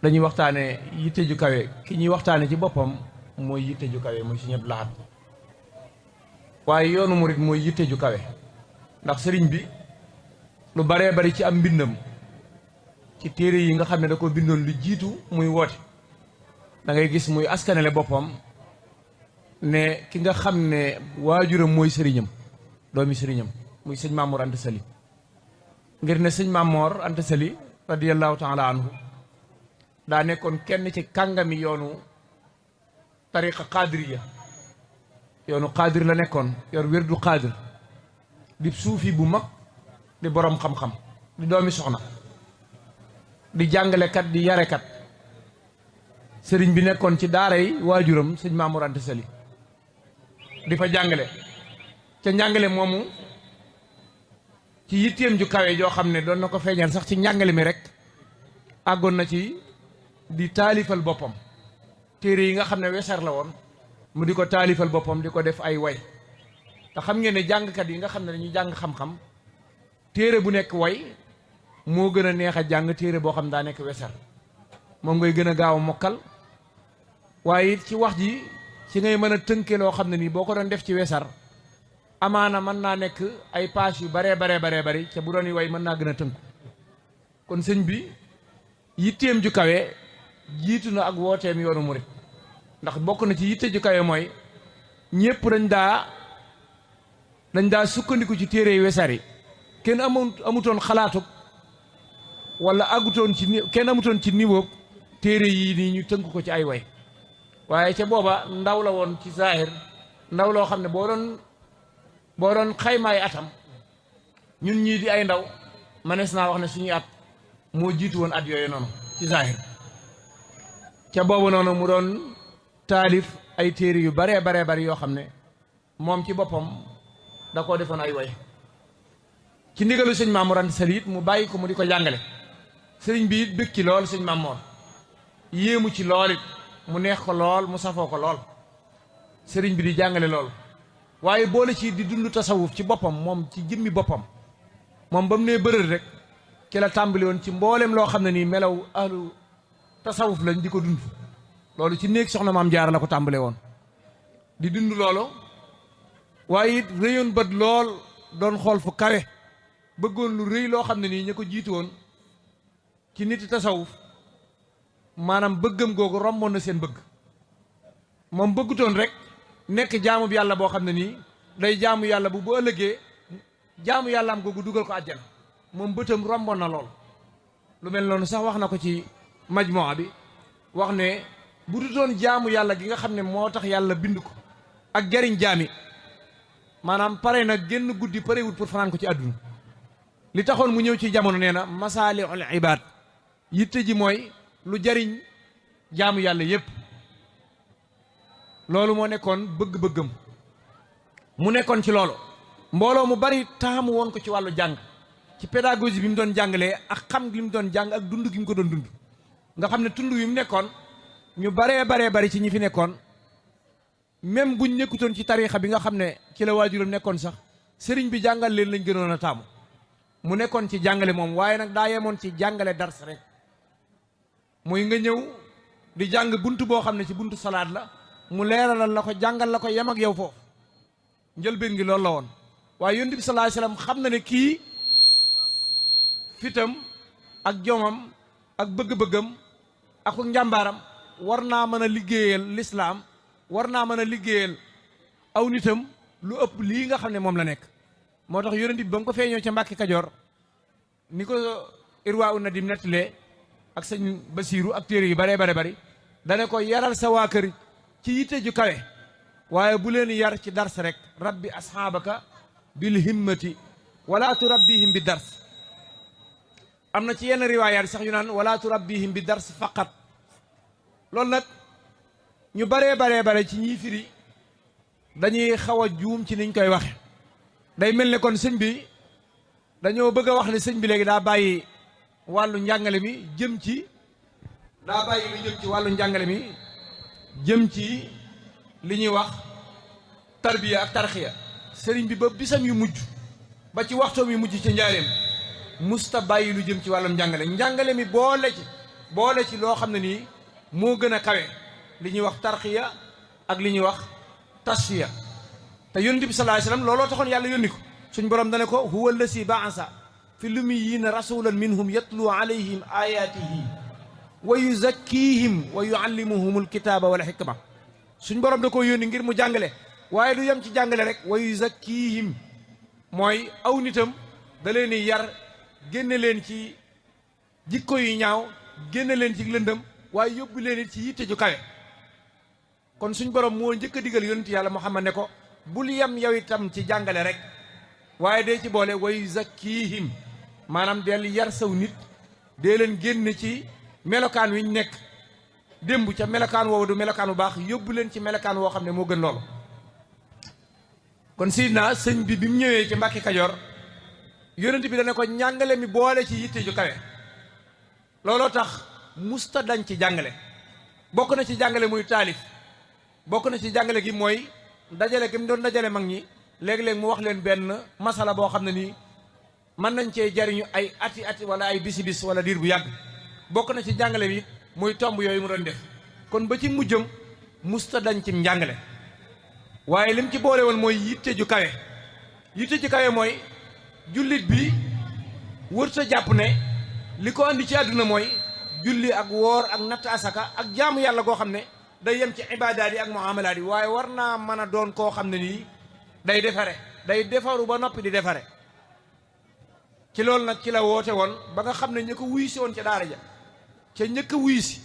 dañuy waxtaane yitte ju kawe ki ñuy waxtaane ci boppam mooy yitte ju kawe mooy Sëriñ Abdou Lahad waaye yoonu murit mooy yitte ju kawe ndax sëriñ bi lu baree bari ci am mbindam ci téere yi nga xam ne da ko bindoon lu jiitu muy woote da ngay gis muy askanele boppam ne ki nga xam ne waajuram mooy sëriñam doomi sëriñam muy sëñ Mamoor Anta Sali ngir ne sëñ Mamoor Anta Sali radiyallahu taala anhu daa nekkoon kenn ci kàngami yoonu tariqa qadiriya yoonu qadir la nekkoon yor wérdu qadir di suufi bu mag di borom xam-xam di doomi soxna di jàngalekat di yarekat sëriñ bi nekkoon ci daaray waajuram sëñ Mamoor Anta Sali di fa jàngale ca njàngale moomu ci yitteem ju kawe joo xam ne doon na ko feeñal sax ci njàngale mi rek àggoon na ci di taalifal boppam téere yi nga xam ne wesar la woon mu di ko taalifal boppam di ko def ay way te xam ngeen ne jàngkat yi nga xam ne dañuy jàng xam-xam téere bu nekk way moo gën a neex a jàng téere boo xam daa nekk wesar moom ngay gën a gaaw a mokkal waaye it ci wax ji ci ngay mën a tënke loo xam ne nii boo ko doon def ci wesar amaana mën naa nekk ay page yu baree bari ca bu doon way mën naa gën a tënku kon sëñ bi yitteem ju kawe jiitu na ak wooteem yoonu murit ndax bokk na ci yitte ju kawe mooy ñépp dañ daa sukkandiku ci téere yu wesar yi kenn amutoon xalaatug wala àggutoon ci kenn amutoon ci niveau téere yii nii ñu tënk ko ci ay way waaye ca booba ndaw la woon ci zahir ndaw loo xam ne boo doon xaymaay atam ñun ñii di ay ndaw manees naa wax ne suñuy at moo jiitu woon at yooyu noonu ci zahir ca boobu noonu mu doon taalif ay téere yu baree bari yoo xam ne moom ci boppam da koo defoon ay way ci ndigalu sëñ Mamoor Anta Sali it mu bàyyi ko mu di ko jàngale sëriñ bi it bëgg ci lool sëñ Mamoor yéemu ci lool it mu neex ko lool mu safoo ko lool sëriñ bi di jàngale lool waaye boole ci di dund tasawuf ci boppam moom ci jëmmi boppam moom ba mu nee bërël rek ci la tàmbali woon ci mboolem loo xam ne nii melaw ahlu tasawuf lañ di ko dund loolu ci néeg soxna maam Jaara la ko tàmbale woon di dund loolu waaye it rëyoon bët lool doon xool fu kawe bëggoon lu rëy loo xam ne nii ña ko jiitu woon ci nit tasawuf maanaam bëggam googu romboon na seen bëgg moom bëggutoon rek nekk jaamu bi yàlla boo xam ne nii day jaamu yàlla bu ëllëgee jaamu yàlla am googu dugal ko àjjana moom bëtam romboon na lool lu mel noonu sax wax na ko ci majmuwa bi wax ne bu du doon jaamu yàlla gi nga xam ne moo tax yàlla bind ko ak jariñ jaami maanaam pare na génn guddi parewut pour fanaan ko ci àdduna li taxoon mu ñëw ci jamono nee na masaalihul ibaad yitte ji mooy lu jariñ jaamu yàlla yépp loolu moo nekkoon bëgg-bëggam mu nekkoon ci loolu mbooloo mu bari taamu woon ko ci wàllu jàng ci pédagogie bi mu doon jàngalee ak xam gi mu doon jàng ak dund gi mu ko doon dund nga xam ne tund wi mu nekkoon ñu baree bari ci ñi fi nekkoon même buñ nekkutoon ci tariixa bi nga xam ne ci la waajuram nekkoon sax sëriñ bi jàngal leen lañ gënoon a taamu mu nekkoon ci jàngale moom waaye nag daa yemoon ci jàngale dars rek muy nga ñëw di jàng bunt boo xam ne ci buntu salaat la mu leeralal la ko jàngal la ko yem ak yow foofu njëlbéen gi loolu la woon waaye yonent bi sallallahu alayhi wasallam xam na ne kii fitam ak jomam ak bëgg-bëggam ak njàmbaaram war naa mën a liggéeyal lislaam war naa mën a liggéeyal aw nitam lu ëpp lii nga xam ne moom la nekk moo tax yonent bi ba mu ko feeñoo ca Mbàkke Kajoor ni ko Irwaa un Nadim nettalee ak sëñ Basiiru ak téere yu baree bari dane ko yaral sa waa kër ci yitte ju kawe waaye bu leen yar ci dars rek rabbi asxaabaka bil himmati wala turabbihim bi dars am na ci yenn riwaayaat sax yu naan wala turabbihim bi dars faqat loolu nag ñu baree ci ñiy firi dañuy xaw a juum ci niñ koy waxe day mel ne kon sëñ bi dañoo bëgg a wax ne sëñ bi léegi daa bàyyi wàllu njàngale mi jëm ci wàllu njàngale mi jëm ci li ñuy wax tarbiya ak tarxiya sëriñ bi ba bisam yu mujj ba ci waxtoom yu mujj ci njaareem musta bàyyi lu jëm ci wàllum njàngale mi boole ci boole ci loo xam ne nii moo gën a kawe li ñuy wax tarxiya ak li ñuy wax tasfiya te yonent bi sallallahu alayhi wasallam looloo taxoon yàlla yónni ko suñ borom dane ko huwa allasi ba'asa fi lummiyiina rasulan minhum yatlu alayhim ayatihi wa yuzakkihim wa yuallimuhum alkitaba wal hikma suñ borom da koo yónni ngir mu jàngale waaye du yem ci jàngale rek wa yuzakkihim mooy aw nitam da leen di yar génne leen ci jikko yu ñaaw génne leen ci lëndëm waaye yóbbu leen it ci yitte ju kawe kon suñ borom moo njëkk a digal yonent yàlla Muhammad ne ko bul yem yow itam ci jàngale rek waaye dee ci boole wa yuzakkihim maanaam del yar saw nit dee leen génn ci melokaan wi ñu nekk démb ca melokaan woowu du melokaan bu baax yóbbu leen ci melokaan woo xam ne moo gën loolu kon sidna sëñ bi mu ñëwee ci Mbàkke Kajoor yonent bi dana ko njàngale mi boole ci yitte ju kawe looloo tax musta dañ ci jàngale bokk na ci jàngale muy taalif bokk na ci jàngale gi mooy dajale gi mu doon dajale mag ñi léeg-léeg mu wax leen benn masala boo xam ne nii mën nañ cee jariñu ay ati wala ay bis wala diir bu yàgg bokk na ci jàngale bi muy tomb yooyu mu doon def kon ba ci mujjam musta dañ ci njàngale waaye lim ci boole woon mooy yitte ju kawe yitte ju kawe mooy jullit bi wërta jàpp ne li ko andi ci àdduna mooy julli ak woor ak natt asaka ak jaamu yàlla goo xam ne day yem ci ibaadaat yi ak muamalaat yi waaye war naa mën a doon koo xam ne nii day defare day defaru ba noppi di defare ci loolu nag ci la woote woon ba nga xam ne ña ko wuyu si woon ca daara ja ca ñëkk a wuyu si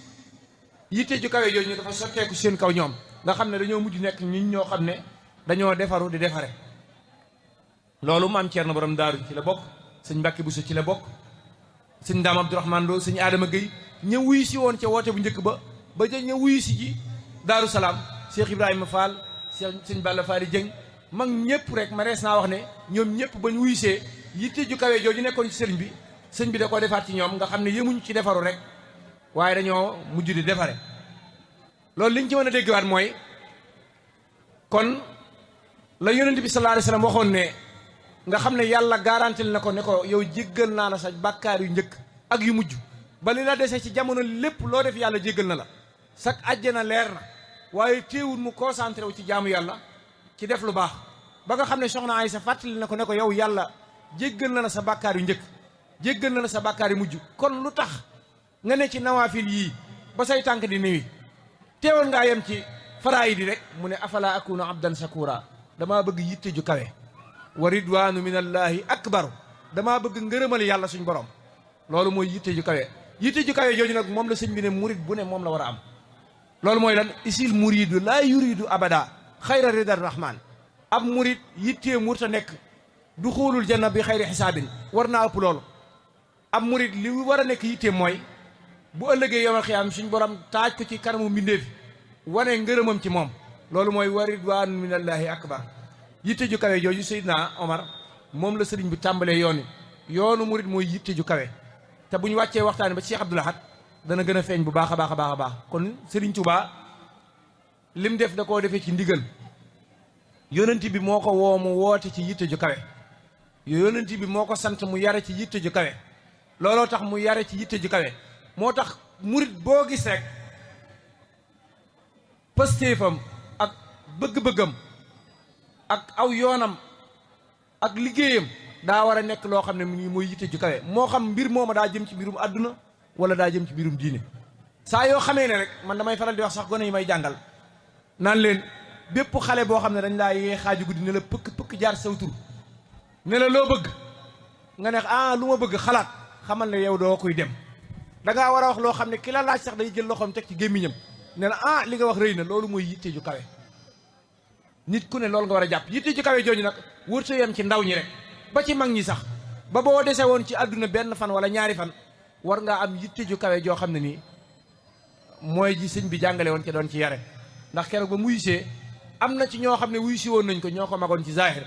yitte ju kawe jooju ñu dafa sotteeku seen kaw ñoom nga xam ne dañoo mujj nekk ñi ñoo xam ne dañoo defaru di defare loolu maam Ceerno borom daaru ci la bokk sëñ Mbàkke Buso ci la bokk sëñ Daam Abdourahmane Lo sëñ Adama Gueye ña wuyu si woon ca woote bu njëkk ba ja ña wuyu si ji Daaru Salaam Cheikh Ibrahima Fall sëñ Balla Faali Jëng mag ñëpp rek ma rees naa wax ne ñoom ñëpp bañ wuyusee yitte ju kawe jooju nekkoon ci sëriñ bi sëñ bi da ko defaat ci ñoom nga xam ne yemuñ ci defaru rek waaye dañoo mujj di defare loolu liñ ci mën a déggewaat mooy kon la yonent bi sallallahu alayhi wasallam waxoon ne nga xam ne yàlla garantil na ko ne ko yow jéggal naa la sa bàkkaar yu njëkk ak yu mujj ba li la dese ci jamono lépp loo def yàlla jéggal na la sak àjjana leer na waaye téewul mu concentré wu ci jaamu yàlla ci def lu baax ba nga xam ne soxna Aysa fàttali na ko ne ko yow yàlla jéggal na la sa bàkkaar yu njëkk jéggal na la sa bàkkaar yu mujj kon lu tax nga ne ci nawaafil yii ba say tànk di niwi teewoon ngaa yem ci faraay di rek mu ne afala akunu abdan shakura damaa bëgg yitte ju kawe wa ridwaanu min allahi akbaru damaa bëgg ngërëmal yàlla suñ borom loolu mooy yitte ju kawe jooju nag moom la sëñ bi ne murid bu ne moom la war a am loolu mooy lan isil muridu laa yuridu abada xayra ridar rahman ab murid yittee murta nekk du xoolul janna bi xayri xisaabin war naa ëpp loolu ab murid li war a nekk yittee mooy bu ëllëgee yawmal xiyaam suñ borom taaj ko ci kanamu mbindeef wane ngërëmam ci moom loolu mooy wa ridwaanu minallahi akbar yitte ju kawe jooju Seydina Omar moom la sëriñ bi tàmbalee yoonu murid mooy yitte ju kawe te bu ñu wàccee waxtaane ba Cheikh Abdoul Ahad dana gën a feeñ bu baax a baax kon Sëriñ Tuubaa lim def da koo defee ci ndigal yonent bi moo ko woo mu woote ci yitte ju kawe yonent bi moo ko sant mu yare ci yitte ju kawe looloo tax mu yare ci yitte ju kawe moo tax murid boo gis rek pastéefam ak bëgg-bëggam ak aw yoonam ak liggéeyam daa war a nekk loo xam ne mooy yitte ju kawe moo xam mbir mooma daa jëm ci mbirum àdduna wala daa jëm ci mbirum diine saa yoo xamee ne rek man damay faral di wax sax gone yi may jàngal naan leen bépp xale boo xam ne dañ laa yee xaaju guddi ne la pëkk jaar saw tur ne la loo bëgg nga ne lu ma bëgg xalaat xamal ne yow doo koy dem dangaa war a wax loo xam ne ki la laaj sax day jël loxoom teg ci gémmiñam ne la li nga wax rëy na loolu mooy yitte ju kawe nit ku ne loolu nga war a jàpp yitte ju kawe jooju nag wërta yem ci ndaw ñi rek ba ci mag ñi sax ba boo dese woon ci àdduna benn fan wala ñaari fan war ngaa am yitte ju kawe joo xam ne nii mooy ji sëñ bi jàngale woon ca doon ci yare ndax keroog ba muy see am na ci ñoo xam ne wuy si woon nañ ko ñoo ko magoon ci zahir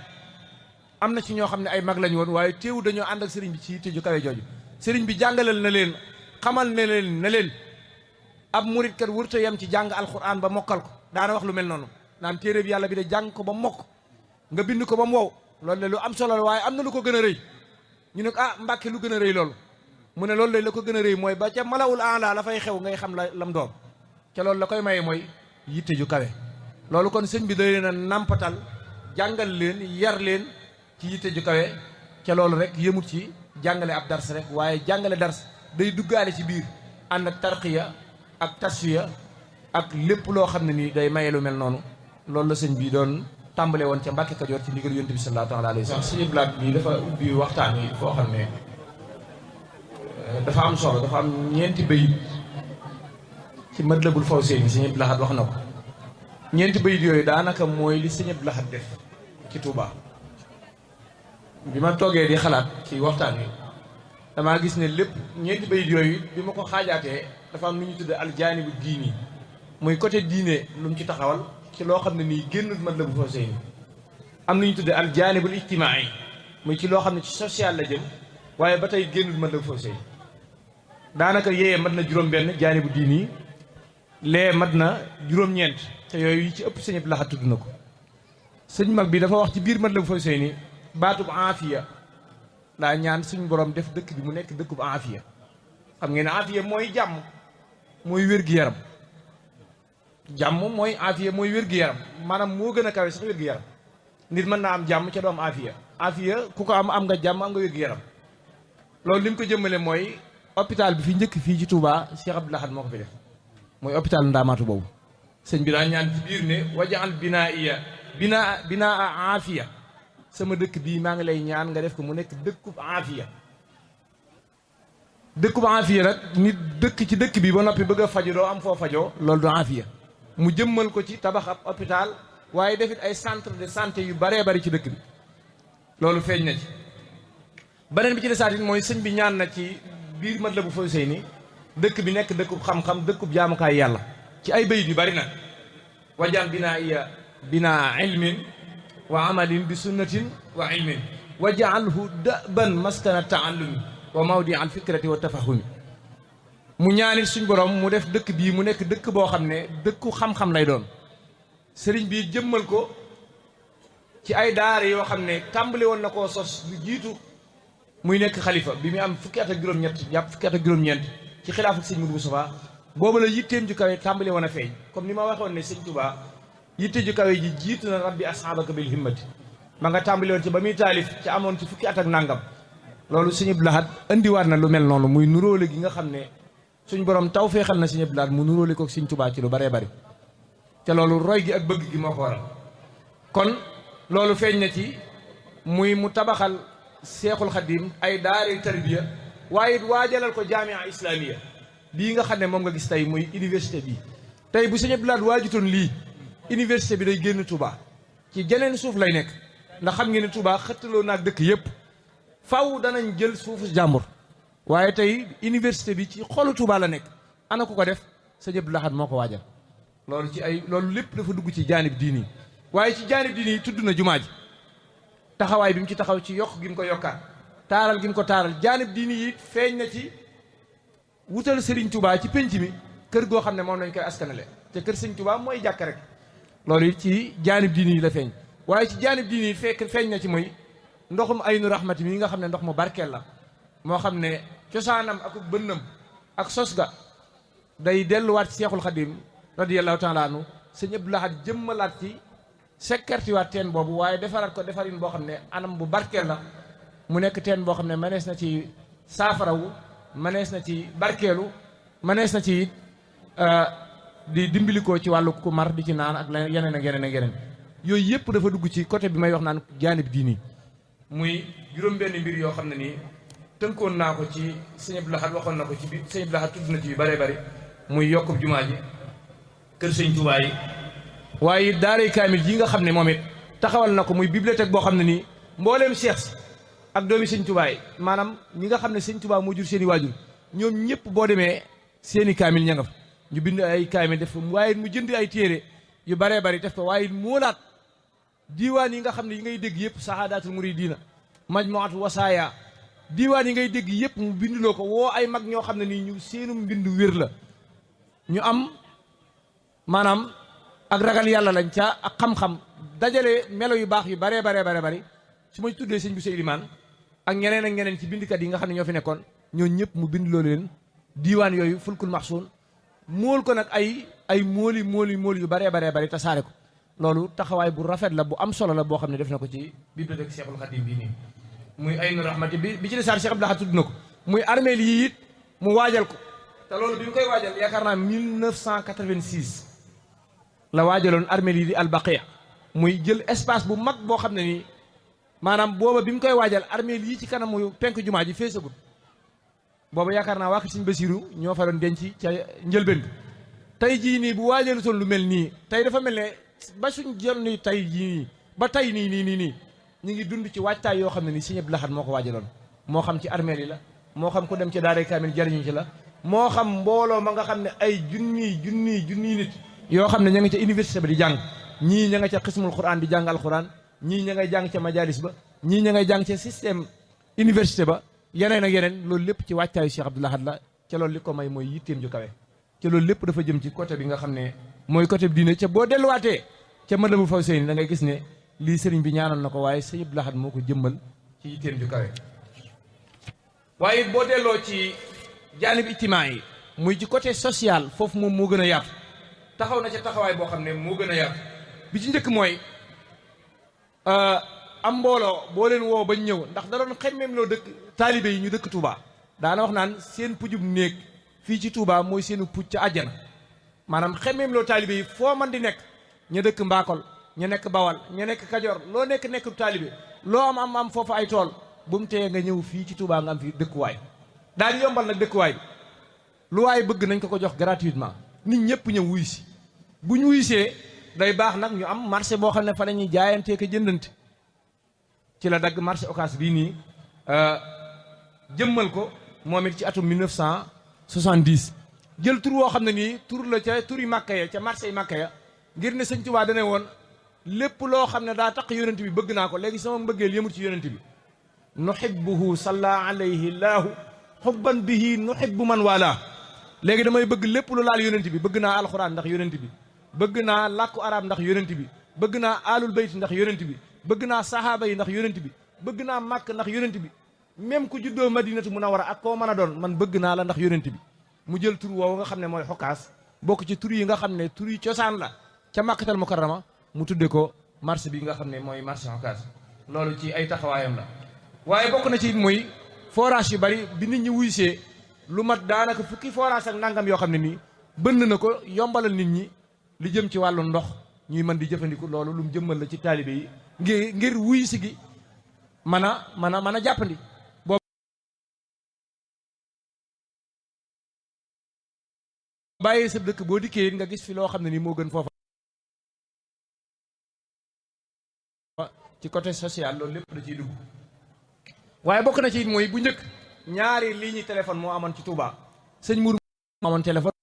am na ci ñoo xam ne ay mag lañu woon waaye teewu dañoo ànd ak sëriñ bi ci yitte ju kawe jooju sëriñ bi jàngalal na leen xamal ne leen ab murit kat wërta yem ci jàng alxuraan ba mokkal ko daana wax lu mel noonu naan téere bi yàlla bi de jàng ko ba mokk nga bind ko ba mu wow loolu de lu am solo la waaye am na lu ko gën a rëy ñu ne ko Mbàkke lu gën a rëy loolu mu ne loolu la ko gën a rëy mooy ba ca malawul aala la fay xew ngay xam lam doon ca loolu la koy maye mooy yitte ju kawe. loolu kon sëñ bi da leen a nàmpatal jàngal leen yar leen ci yitte ju kawe ca loolu rek yëmut ci jàngale ab dars rek waaye jàngale dars day duggaale ci biir ànd ak tarqiya ak tasfiya ak lépp loo xam ne nii day maye lu mel noonu. loolu la sëñ bi doon tàmbale woon ca Mbàkke Kajoor ci ndigal yonent bi sallallahu alayhi wa sallam. sëñ Blaat bi dafa ubbi waxtaan yi foo xam ne dafa am solo. dafa am ñeenti bayit ci Matlabul Fawzayni sëñ Blaat wax na ko. ñeenti bayit yooyu daanaka mooy li sëñ Blaat def ci Touba. bi ma toogee di xalaat ci waxtaan wi damaa gis ne lépp ñeenti bayit yooyu bi ma ko xaajaatee dafa am lu ñu tudde aljaanibu diini muy côté diine lu mu ci taxawal ci loo xam ne nii génnut Matlabul Fawzayni. am lu ñu tudde aljaanibul ijtimaai muy ci loo xam ne ci social la jëm waaye ba tey génnut Matlabul Fawzayni. daanaka yee mat na juróom-benn jaanibu diini lee mat na juróom-ñeent te yooyu yi ci ëpp sëñ Abdou Lahad tudd na ko. sëñ mag bi dafa wax ci biir Matlabul Fawzayni baatub aafiya laa ñaan suñ borom def dëkk bi mu nekk dëkkub aafiya. xam ngeen ne aafiya mooy jàmm mooy wér-gi-yaram. jàmm mooy aafiya mooy wér-gi-yaram maanaam moo gën a kawe sax wér-gi-yaram. nit mën naa am jàmm ca doo am aafiya. aafiya ku ko am nga jàmm am nga wér-gi-yaram. loolu li mu ko jëmmale mooy hôpital bi fi njëkk fii ci Touba Cheikh Abdou Lahad moo ko fi def mooy hôpital Ndaamaatu boobu. sëñ bi daa ñaan ci biir ne wajaal binaa aafiya sama dëkk bii maa ngi lay ñaan nga def ko mu nekk dëkkub aafiya. dëkkub aafiya nag nit dëkk ci dëkk bi ba noppi bëgg a faju doo am foo fajoo loolu du aafiya. mu jëmmal ko ci tabax ab hôpital waaye defit ay centre de santé yu baree bari ci dëkk bi loolu feeñ na ci. beneen bi ci desaatin mooy sëñ bi ñaan na ci biir Matlabul Fawzayni dëkk bi nekk dëkkub xam-xam dëkkub jaamukaay yàlla ci ay bayit yu bari nag. wajal binaa ilmin wa amalin bi sunnatin wa ilmin wajaalhu daban maskana taallumi wa mawdi al fikrati wa tafahumi. mu ñaanit suñ borom mu def dëkk bii mu nekk dëkk boo xam ne dëkku xam-xam lay doon. sëriñ bi jëmmal ko ci ay daara yoo xam ne tàmbali woon na koo sos lu jiitu muy nekk xalifa bi mu am fukki at ak juróom-ñett jàpp fukki at ak juróom-ñeent ci xilaafu sëñ Moudou Moustapha boobu la yitteem ju kawe tàmbali woon a feeñ. comme ni ma waxoon ne sëñ Touba yitte ju kawe ji jiitu na rabbi asxaabaka bil himmati ma nga tàmbali woon ci ba muy taalif ci amoon ci fukki at ak nàngam. loolu sëñ Abdou Lahad indiwaat na lu mel noonu muy nuróole gi nga xam ne suñ borom taw feexal na sëñ Abdou Lahad mu nuróole ko sëñ Touba ci lu baree bari te loolu roy gi ak bëgg gi moo ko waral. kon loolu feeñ na ci muy mu tabaxal Seexul Xadim ay daari tarbiya waaye it waajalal ko jaamia islamiya bii nga xam ne moom nga gis tey muy université bi. tey bu sëñ Abdou Lahad waajutoon lii université bi day génn Touba ci jeneen suuf lay nekk ndax xam ngeen ne Touba xëttaloo naag dëkk yépp faw danañ jël suufu jàmbur waaye tey université bi ci xolu Touba la nekk. ana ku ko def sëñ Abdou Lahad moo ko waajal. loolu lépp dafa dugg ci jaanib diini waaye ci jaanib diini yi tudd na jumaa ji taxawaay bi mu ci taxaw ci yokk gi mu ko yokkaat taaral gi mu ko taaral. jaanib diini yi feeñ na ci wutal Serigne Touba ci penc mi kër goo xam ne moom lañ koy askanale te kër Serigne Touba mooy jàkk rek. loolu it ci jaanib diini yi la feeñ waaye ci jaanib diini yi feeñ na ci mooy ndoxum aynu rahmati mi nga xam ne ndox mu barkeel la moo xam ne cosaanam ak bënnam ak sos ga day delluwaat ci Seexul Xadim radiyallahu taala anhu. sëñ Abdou Lahad jëmmalaat ci sekkartiwaat teen boobu waaye defaraat ko defarin boo xam ne anam bu barkeel la mu nekk teen boo xam ne mënees na ci saafarawu mënees na ci barkeelu mënees na ci di dimbilikoo ci wàllu ku mar di ci naan ak yeneen ak yeneen ak yeneen. yooyu yëpp dafa dugg ci côté bi may wax naan jaanib diini muy juróom-benn mbir yoo xam ne nii tënkoon naa ko ci sëñ Abdou Lahad waxoon na ko ci biir sëñ Abdou Lahad tudd na ci yu bëree bëri muy yokkub jumaa ji kër sëñ Touba yi waaye daaray kaamil yi nga xam ne moom it taxawal na ko muy bibliothèque boo xam ne nii mbooleem cheikh si ak doomi sëñ Touba yi maanaam ñi nga xam ne sëñ Touba moo jur seen i waajur ñoom ñëpp boo demee seen i kaamil ña nga fa ñu bind ay kaamil def fa waaye mu jënd ay téere yu baree bari def fa waaye moolaat diiwaan yi nga xam ne yi ngay dégg yëpp sahaadatul muridina majmuatu wasaaya diiwaan yi ngay dégg yëpp mu binduloo ko woo ay mag ñoo xam ne nii ñu seenu mbindu wér la ñu am maanaam ak ragal yàlla lañ ca ak xam-xam dajale melo yu baax yu baree bari su ma tuddee sëñ bu Seydi Ilimaan ak ñeneen ci bindikat yi nga xam ne ñoo fi nekkoon ñooñu ñëpp mu bind loolu leen diiwaan yooyu fulkul maxsuun mool ko nag ay mooli yu baree tasaare ko. loolu taxawaay bu rafet la bu am solo la boo xam ne def na ko ci bibliothèque Cheikhul Khadim bii nii muy Aynu Rahmati bi ci desaar Cheikh Abdou Lahad tudd na ko muy armeel yi it mu waajal ko te loolu bi mu koy waajal yaakaar naa 1986 la waajaloon armeel yi di Al-Baqiya muy jël espace bu mag boo xam ne nii maanaam booba bi mu koy waajal armeel yi ci kanamu penk jumaa ji feesagul booba yaakaar naa waa Sëñ Basiru ñoo fa doon denc ca njëlbéen tey jii nii bu waajalutoon lu mel nii tey dafa mel ne ba suñ jël ni tey jii ba tey nii ñu ngi dund ci waajtaay yoo xam ne nii Sëñ Abdou Lahad moo ko waajaloon moo xam ci armeel yi la moo xam ku dem ci daaray kaamil jariñu ci la moo xam mbooloo ma nga xam ne ay junniy nit yoo xam ne ña nga ca université ba di jàng ñii ña nga ca xismul quran di jàng alquran ñii ña ngay jàng ca majalis ba ñii ña ngay jàng ca système université ba yeneen ak yeneen loolu lépp ci waajtaayu Cheikh Abdou Lahad la ca loolu li ko may mooy yitteem ju kawe ca loolu lépp dafa jëm ci côté bi nga xam ne mooy côté bi diine ca boo delluwaatee ca Matlabul Fawzayni da ngay gis ne lii sëriñ bi ñaanal na ko waaye Sëñ Abdou Lahad moo ko jëmmal ci yitteem ju kawe waaye boo delloo ci jaanib ijtimaa yi muy ci côté social foofu moom moo gën a yaatu taxaw na ca taxawaay boo xam ne moo gën a yaatu bi ci njëkk mooy am mbooloo boo leen woo bañ ñëw ndax da doon xemmeem loo dëkk taalibe yi ñu dëkk Touba daana wax naan seen pujub néeg fii ci Touba mooy seenu puj ca àjjana maanaam xemmeem loo taalibe yi foo man di nekk ña dëkk Mbakol ña nekk Bawal ña nekk Kajoor loo nekk taalibe loo am foofu ay tool bu mu tee nga ñëw fii ci Touba nga am fii dëkkuwaay daal di yombal nag dëkkuwaay bi lu waaye bëgg nañ ko jox gratuitement nit ñëpp ñëw wuy si bu ñu wuysee day baax nag ñu am marché boo xam ne fa la ñuy jaayantee ko jëndante ci la dagg marché Ocass bii nii jëmmal ko moom it ci atum 1970 jël tur woo xam ne nii tur la ca turi Màkka ya ca marché yi Màkka ya ngir ne Sëñ Tuubaa dane woon lépp loo xam ne daa taq yonent bi bëgg naa ko léegi sama mbëggeel yëmut ci yonent bi nuhibbuhu salla alayhi llaahu xubban bihi nuhibbu man wala léegi damay bëgg lépp lu laal yonent bi bëgg naa alxuraan ndax yonent bi bëgg naa làkku arab ndax yonent bi bëgg naa alul bayt ndax yonent bi bëgg naa sahaaba yi ndax yonent bi bëgg naa màkk ndax yonent bi même ku juddoo madinatu munawara ak koo mën a doon man bëgg naa la ndax yonent bi mu jël tur woowu nga xam ne mooy Ocass bokk ci tur yi nga xam ne tur yi cosaan la ca Makkatal Mukarrama mu tudde ko marché bi nga xam ne mooy marché Ocass loolu ci ay taxawaayam la waaye bokk na ci muy forage yu bari bi nit ñi wuysee lu mat daanaka fukki forage ak nangam yoo xam ne nii bënn na ko yombalal nit ñi li jëm ci wàllu ndox ñuy mën di jëfandiku loolu lu mu jëmmal la ci taalibe yi ngir wuy si gi mën a jàppandi boobu bàyyee sa dëkk boo dikkee nga gis fi loo xam ne nii moo gën foofa ci côté social loolu lépp da ciy dugg waaye bokk na ci mooy bu njëkk ñaari ligne téléphone moo amoon ci Touba sëñ Mourou moo amoon téléphone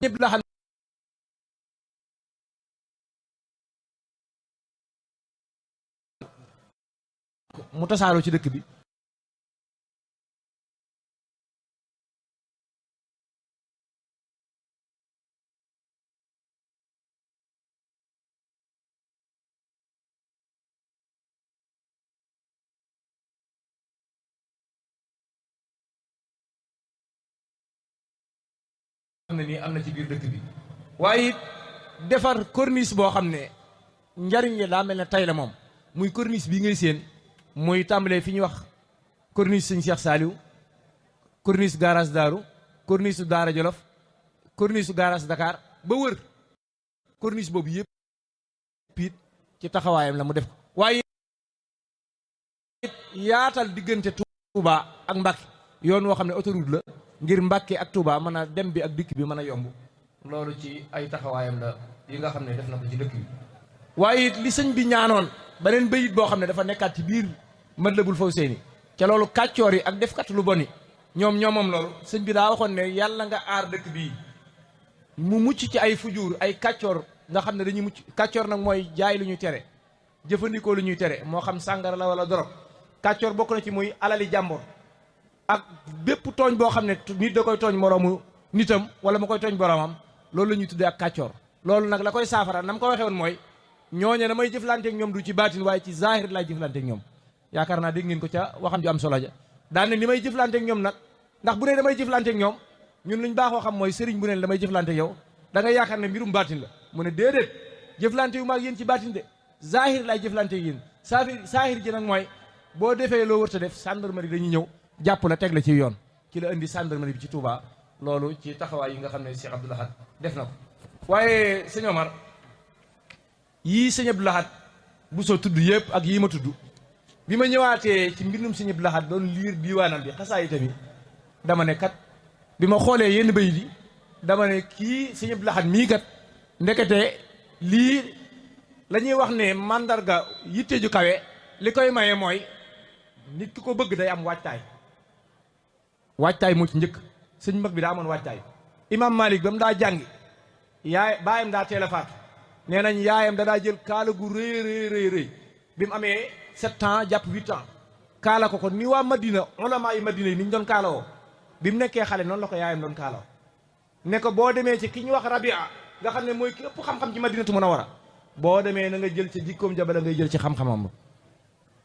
ñëpp la xam mu tasaaroo ci dëkk bi xam ne nii am na ci biir dëkk bi waaye it defar corniche boo xam ne njariñ li daa mel ne tey la moom muy corniche bii ngay séen muy tàmbalee fi ñuy wax corniche sëñ Cheikh Saliou corniche garage Daaru corniche su Daara Jolof corniche su garage Dakar ba wër corniche boobu yëpp it ci taxawaayam la mu def ko waaye yaatal diggante Touba ak Mbacké yoon woo xam ne autoroute la ngir Mbacké ak Touba mën a dem bi ak dikk bi mën a yomb loolu ci ay taxawaayam la yi nga xam ne def na ko ci dëkk bi waaye it li sëñ bi ñaanoon beneen bayit boo xam ne dafa nekkaat ci biir Matlabul Fawzayni ca loolu kàccoor yi ak defkat lu boni ñoom loolu sëñ bi daa waxoon ne yàlla nga aar dëkk bii mu mucc ci ay fujuur ay kàccoor nga xam ne dañuy mucc kàccoor nag mooy jaay lu ñuy tere jëfandikoo lu ñuy tere moo xam sàngara la wala dorog kàccoor bokk na ci muy alali jàmbur ak bépp tooñ boo xam ne nit da koy tooñ moroomu nitam wala mu koy tooñ boromam loolu la ñuy tuddee ak kàccoor loolu nag la koy saafara nam ko waxee woon mooy ñooñe damay jëflanteeg ñoom du ci baatin waaye ci zahir laay jëflanteeg ñoom yaakaar naa dégg ngeen ko ca waxam ju am solo ja daan ne ni may jëflanteeg ñoom nag ndax bu ne damay jëflanteeg ñoom ñun luñ baaxoo xam mooy sëriñ bu ne damay jëflanteeg yow da nga yaakaar ne mbirum baatin la mu ne déedéet jëflante yu maag yéen ci baatin de zahir laay jëflanteeg yéen saahir ji nag mooy boo defee loo wërta def gendarmerie dañuy ñëw jàpp la teg la ci yoon ci la indi gendarmerie bi ci Touba loolu ci taxawaay yi nga xam ne Cheikh Abdou Lahad def na ko waaye sëñ Omar yii sëñ Abdou Lahad bu soo tudd yëpp ak yii ma tudd bi ma ñëwaatee ci mbindum sëñ Abdou Lahad doon liir diiwaanam bi xasaay tamit dama ne kat bi ma xoolee yenn bay di dama ne kii sëñ Abdou Lahad mii kat ndekete lii la ñuy wax ne mandarga yitte ju kawe li koy maye mooy nit ki ko bëgg day am waajtaay moo ci njëkk sëñ mag bi daa amoon waajtaay imam Malik ba mu daa jàngi baayam daa teel a faatu nee nañ yaayam da daa jël kaala gu rëy bi mu amee 7 ans jàpp 8 ans kaala ko ni waa Madina ulama yi Madina yi ni ñu doon kaala woo bi mu nekkee xale noonu la ko yaayam doon kaala woo ne ko boo demee ci ki ñu wax Rabia nga xam ne mooy ki ëpp xam-xam ci Madinatu Munawwara boo demee na nga jël ca jikkoom jabala ngay jël ci xam-xamam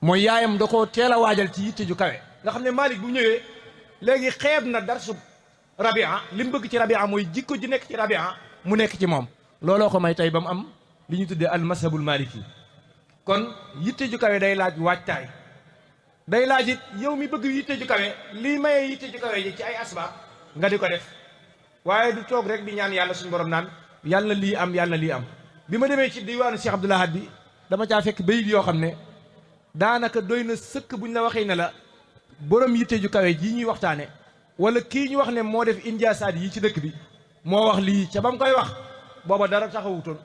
mooy yaayam da koo teel a waajal ci yitte ju kawe nga xam ne Malik bu ñëwee léegi xeeb na darsu Rabia li mu bëgg ci Rabia mooy jikko ji nekk ci Rabia mu nekk ci moom looloo ko may tey ba mu am li ñu tuddee al mashabul maliki kon yitte ju kawe day laaj waajtaay day laaj it yow mi bëgg yitte ju kawe lii mayee yitte ju kawe ji ci ay asbaab nga di ko def waaye du toog rek di ñaan yàlla suñu borom naan yàlla lii am yàlla lii am bi ma demee ci diwaanu Cheikh Abdou Lahad bi dama caa fekk bayit yoo xam ne daanaka doy na sëkk buñ la waxee ne la borom yitte ju kawe jii ñuy waxtaane wala kii ñu wax ne moo def injaasaat yi ci dëkk bi moo wax lii ca ba mu koy wax booba dara taxawutoon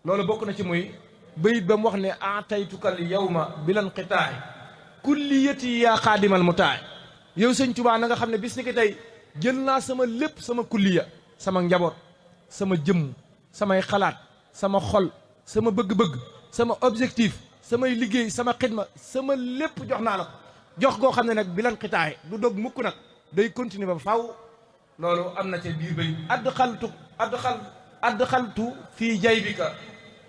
loolu bokk na ci muy bayit ba mu wax ne ataytukal yawma bilan qitaay kulliyati yaa xaadimal mutaay yow sëñ Tuubaa na nga xam ne bis ni ki tey jël naa sama lépp sama kulliya sama njaboot sama jëmm samay xalaat sama xol sama bëgg-bëgg sama objectif samay liggéey sama xidma sama lépp jox naa la ko jox goo xam ne nag bilan xitaay du dog mukk nag day continuer ba faw loolu am na ca biir bay adxaltu fii jaybika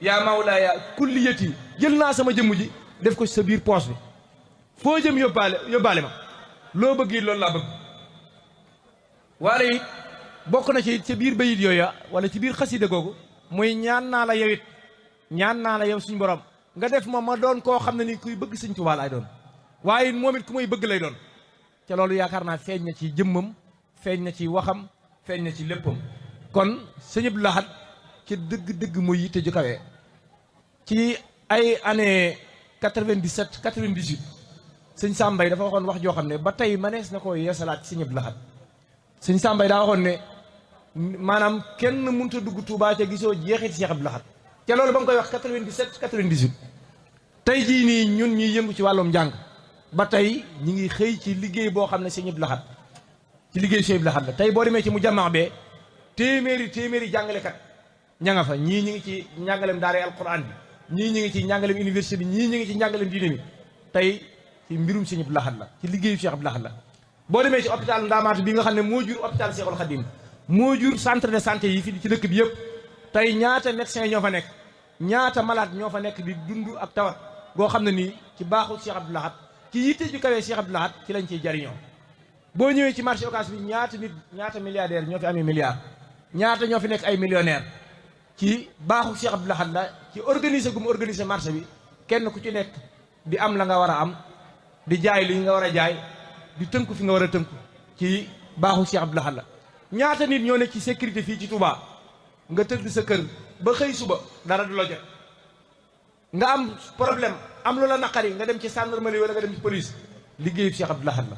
yaa mawlaaya kulliyati jël naa sama jëmm ji def ko sa biir poos bi foo jëm yóbbaale ma loo bëgg it loolu laa bëgg waale it bokk na ci ca biir bayit yooya wala ci biir xasida googu muy ñaan naa la yow it ñaan naa la yow suñu borom nga def ma doon koo xam ne ni kuy bëgg sëñ Tuubaa laay doon waaye moom it ku may bëgg lay doon ca loolu yaakaar naa feeñ na ci jëmmam feeñ na ci waxam feeñ na ci léppam kon sëñ Abdou Lahad ci dëgg muy yitte ju kawe ci ay année 97 98 sëñ Sambay dafa waxoon wax joo xam ne ba tey manees na ko yeesalaat ci sëñ Abdou Lahad sëñ Sambay daa waxoon ne maanaam kenn mënut a dugg Touba ca gisoo jeexit Cheikh Abdou Lahad ca loolu ba nga koy wax 97 98 tey jii nii ñun ñuy yëngu ci wàllum njàng ba tey ñi ngi xëy ci liggéey boo xam ne sëñ Abdou Lahad ci liggéey sëñ Abdou Lahad la tey boo demee ci mu jamaa bee téeméeri jàngalekat ña nga fa ñii ñi ngi ci njàngalem daara alquran bi ñii ñi ngi ci njàngalem université bi ñii ñi ngi ci njàngalem diine mi tey ci mbirum sëñ Abdou Lahad la ci liggéeyu Cheikh Abdou Lahad la boo demee ci hôpital Ndamatou bi nga xam ne moo jur hôpital Cheikhul Khadim moo jur centre de santé yi fi ci dëkk bi yëpp tey ñaata médecin ñoo fa nekk ñaata malade ñoo fa nekk di dund ak tawat boo xam ne nii ci baaxul Cheikh Abdou Lahad ci yitte ju kawee Cheikh Abdou Lahad ci lañ ciy jariñoo boo ñëwee ci marché Ocass bi ñaata milliardaire ñoo fi amee milliards ñaata ñoo fi nekk ay millionnaire ci baaxul Cheikh Abdou Lahad la ci organiser gum organiser marché bi kenn ku ci nekk di am la nga war a am di jaay li nga war a jaay di tënku fi nga war a tënku ci baaxul Cheikh Abdou Lahad la ñaata nit ñoo nekk ci sécurité fii ci Touba nga tëdd sa kër ba xëy suba dara du la jot nga am problème am loola naqari nga dem ci gendarmerie wala nga dem ci police liggéeyu Cheikh Abdou Lahad la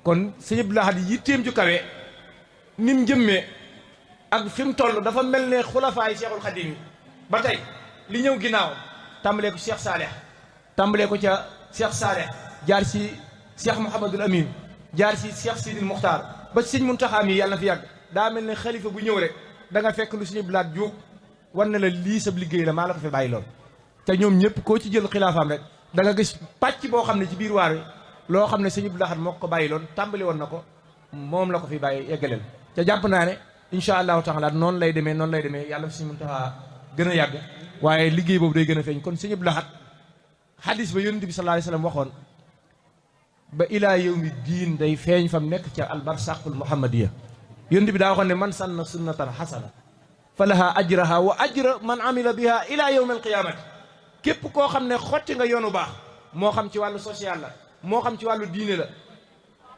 kon sëñ Abdou Lahad yitteem ju kawe ni mu jëmmee ak fi mu toll dafa mel ne xulafaay Cheikhul Khadim yi ba tey li ñëw ginnaaw tàmbalee ko Cheikh Saleh tàmbalee ko ca Cheikh Saleh jaar ci Cheikh Mouhamadul Amin jaar ci Cheikh Sidil Muxtaar ba sëñ Muntaxa mi yàlla na fi yàgg daa mel ne xalifa bu ñëw rek da nga fekk lu sëñ Abdou Lahad jóg war na la lii sab liggéey la maa la ko fi bàyyi lool te ñoom ñëpp koo ci jël xilaafaam rek da nga gis pàcc boo xam ne ci biir waar wi loo xam ne sëñ Abdou Lahad moo ko bàyyi loon tàmbali woon na ko moom la ko fi bàyyi eggaleel te jàpp naa ne incha allahu taala noonu lay demee yàlla fi sëñ Muntaxa gën a yàgg waaye liggéey boobu day gën a feeñ kon sëñ Abdou Lahad xadis ba yonent bi sallallahu alayhi wasallam waxoon ba ilaa yawmi diin day feeñ fam nekk ca albarsaqul muhammadiya. yonent bi daa waxoon ne man sanna sunnatan xasana fa laha ajraha wa ajra man amila biha ila yawmi alqiyamati. képp koo xam ne xotti nga yoonu baax moo xam ci wàllu social la moo xam ci wàllu diine la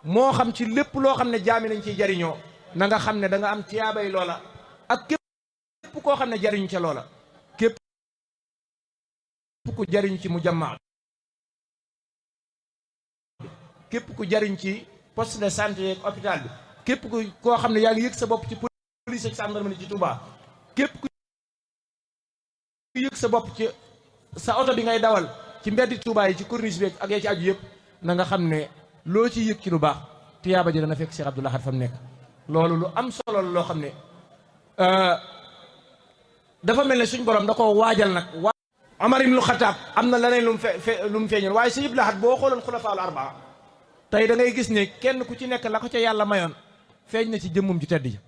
moo xam ci lépp loo xam ne jaami nañ ciy jariñoo na nga xam ne da nga am tiyaabay loola ak képp koo xam ne jariñu ca loola. képp ku jariñ ci mujammaa, képp ku jariñ ci poste de santé ak hôpital bi, képp ku koo xam ne yaa ngi yëg sa bopp ci police ak gendarmerie ci Touba, képp ku yëg sa bopp ci sa oto bi ngay dawal ci mbeddi Touba yi ci corniche bi ak ya ci aju yëpp na nga xam ne loo ci yëg ci lu baax tiyaaba ji dana fekk Cheikh Abdoul Ahad fa mu nekk. loolu lu am solo loo xam ne dafa mel ne suñ borom da koo waajal nag. Omar ibnul Xataab am na leneen lu mu feeñoon waaye Sëñ Abdoul Ahad boo xooloon xulafaa al arbaa tey da ngay gis ne kenn ku ci nekk la ko ca yàlla mayoon feeñ na ci jëmmum ju tedd ji.